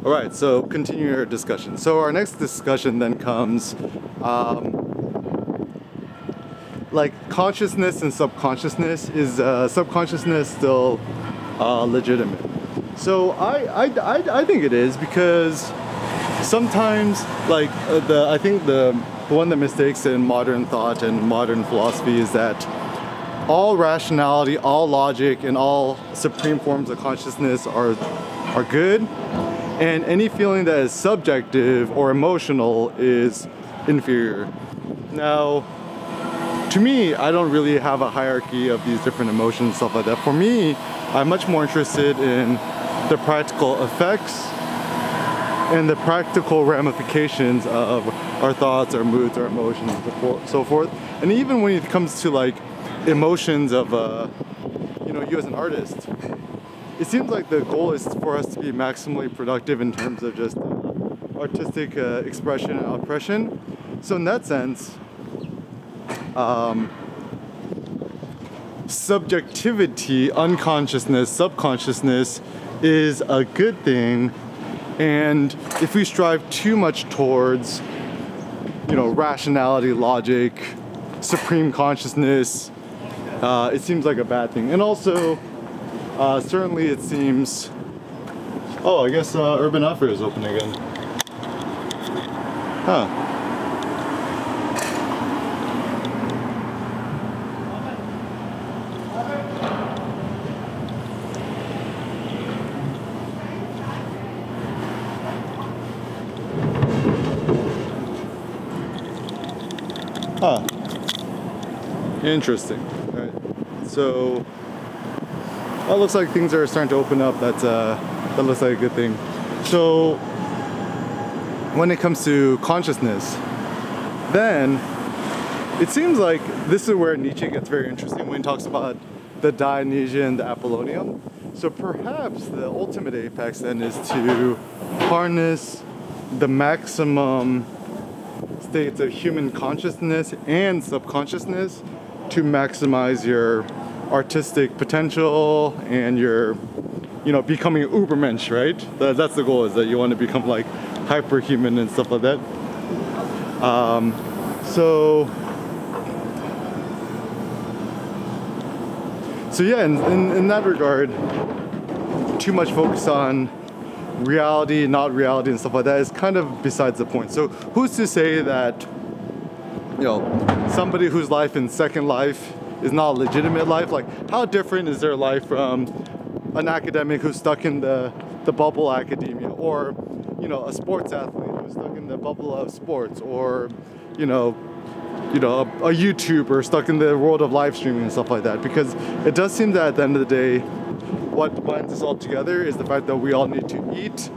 All right, so continue our discussion. So our next discussion then comes, like consciousness and subconsciousness. Is subconsciousness still legitimate? So I think it is, because sometimes like I think the one of the mistakes in modern thought and modern philosophy is that all rationality, all logic, and all supreme forms of consciousness are good, and any feeling that is subjective or emotional is inferior. Now, to me, I don't really have a hierarchy of these different emotions and stuff like that. For me, I'm much more interested in the practical effects and the practical ramifications of our thoughts, our moods, our emotions, and so forth. And even when it comes to like emotions of, you as an artist, it seems like the goal is for us to be maximally productive in terms of just artistic expression and oppression. So in that sense, subjectivity, unconsciousness, subconsciousness is a good thing. And if we strive too much towards, rationality, logic, supreme consciousness, it seems like a bad thing. And also, certainly it seems, I guess Urban Outfitter is open again. Huh. Huh. Interesting. All right. So, well, it looks like things are starting to open up. That looks like a good thing. So, when it comes to consciousness, then it seems like this is where Nietzsche gets very interesting when he talks about the Dionysian and the Apollonian. So perhaps the ultimate apex then is to harness the maximum states of human consciousness and subconsciousness to maximize your artistic potential and your, becoming an Ubermensch, right? That's the goal, is that you want to become like hyperhuman and stuff like that. So yeah, in that regard, too much focus on reality, not reality, and stuff like that is kind of besides the point. So who's to say that, somebody whose life in Second Life is not a legitimate life? Like, how different is their life from an academic who's stuck in the bubble academia, or, a sports athlete who's stuck in the bubble of sports, or, a YouTuber stuck in the world of live streaming and stuff like that? Because it does seem that at the end of the day, what binds us all together is the fact that we all need to eat,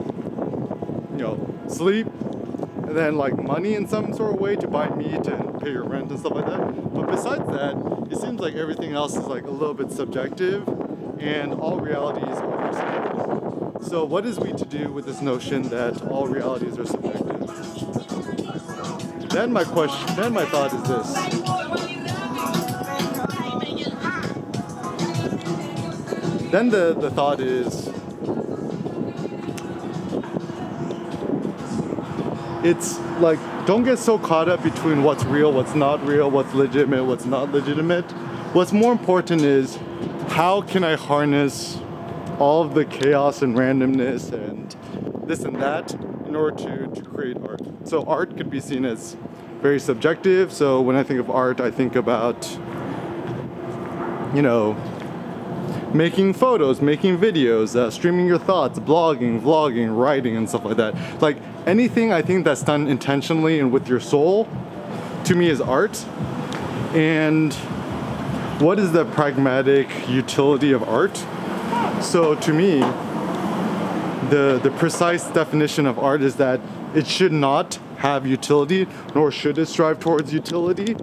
sleep, and then like money in some sort of way to buy meat and pay your rent and stuff like that. But besides that, it seems like everything else is like a little bit subjective, and all realities are subjective. So what is we to do with this notion that all realities are subjective? Then my thought is this. Then the thought is, it's like, don't get so caught up between what's real, what's not real, what's legitimate, what's not legitimate. What's more important is, how can I harness all of the chaos and randomness and this and that in order to create art? So art could be seen as very subjective. So when I think of art, I think about, making photos, making videos, streaming your thoughts, blogging, vlogging, writing, and stuff like that. Like anything I think that's done intentionally and with your soul, to me is art. And what is the pragmatic utility of art? So to me, the precise definition of art is that it should not have utility, nor should it strive towards utility.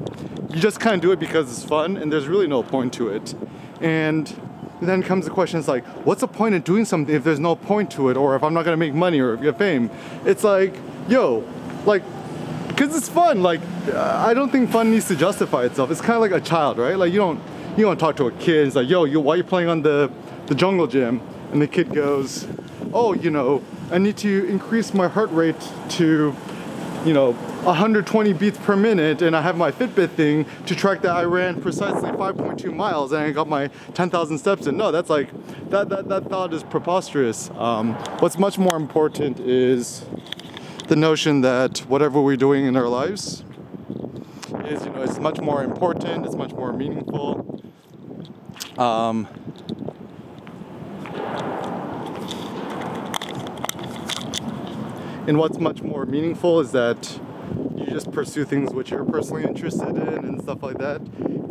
You just kind of do it because it's fun, and there's really no point to it. And then comes the question, it's like, what's the point of doing something if there's no point to it, or if I'm not gonna make money or get fame? It's like, because it's fun. Like, I don't think fun needs to justify itself. It's kind of like a child, right? Like, you don't talk to a kid. It's like, why are you playing on the jungle gym? And the kid goes, I need to increase my heart rate to, 120 beats per minute, and I have my Fitbit thing to track that I ran precisely 5.2 miles and I got my 10,000 steps in. No, that's like, that thought is preposterous. What's much more important is the notion that whatever we're doing in our lives is, it's much more important, it's much more meaningful. And what's much more meaningful is that you just pursue things which you're personally interested in and stuff like that.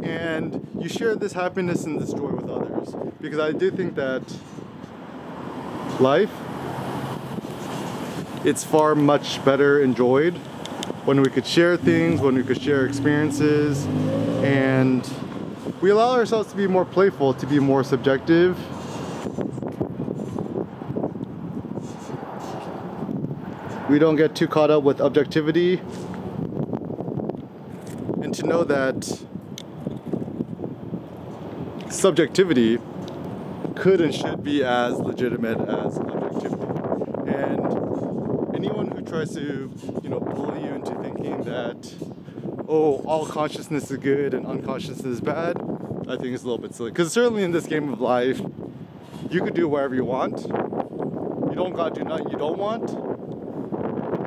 And you share this happiness and this joy with others. Because I do think that life, it's far much better enjoyed when we could share things, when we could share experiences, and we allow ourselves to be more playful, to be more subjective. We don't get too caught up with objectivity, and to know that subjectivity could and should be as legitimate as objectivity. And anyone who tries to, bully you into thinking that, all consciousness is good and unconsciousness is bad, I think it's a little bit silly. Because certainly in this game of life, you could do whatever you want. You don't gotta do nothing you don't want.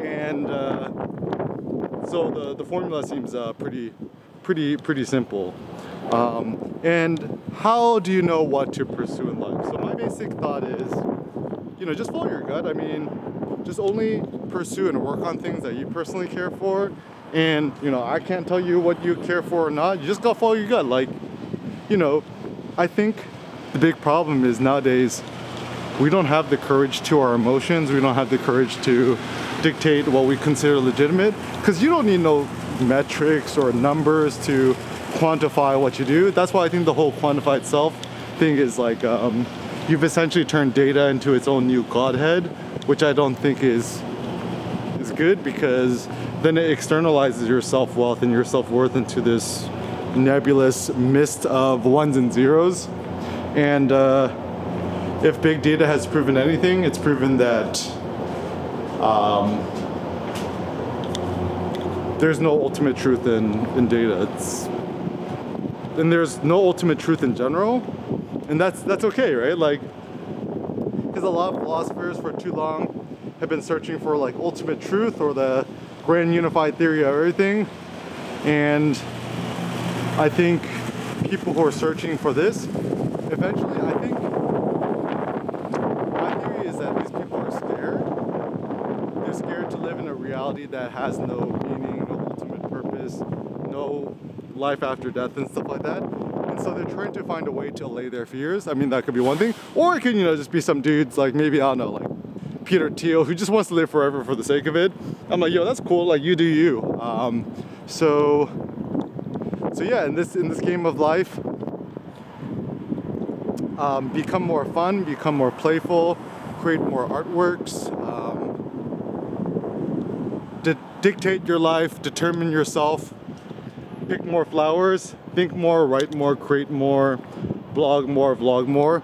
And so the formula seems pretty simple. And how do you know what to pursue in life? So my basic thought is, just follow your gut. I mean, just only pursue and work on things that you personally care for. And, I can't tell you what you care for or not. You just gotta follow your gut. Like, I think the big problem is nowadays we don't have the courage to our emotions. We don't have the courage to dictate what we consider legitimate. Because you don't need no metrics or numbers to quantify what you do. That's why I think the whole quantified self thing is like, you've essentially turned data into its own new godhead, which I don't think is good, because then it externalizes your self-wealth and your self-worth into this nebulous mist of ones and zeros. And if big data has proven anything, it's proven that there's no ultimate truth in data. And there's no ultimate truth in general, and that's okay, right? Like, because a lot of philosophers for too long have been searching for like ultimate truth or the grand unified theory of everything. And I think people who are searching for this, eventually, I think my theory is that these people are scared. They're scared to live in a reality that has no meaning, no ultimate purpose, no life after death and stuff like that. And so they're trying to find a way to allay their fears. I mean, that could be one thing. Or it could, just be some dudes like, maybe, I don't know, like Peter Thiel, who just wants to live forever for the sake of it. I'm like, yo, that's cool, like, you do you. So yeah, in this game of life, become more fun, become more playful, create more artworks, dictate your life, determine yourself, pick more flowers, think more, write more, create more, blog more, vlog more,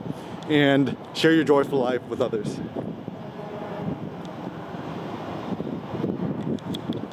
and share your joyful life with others.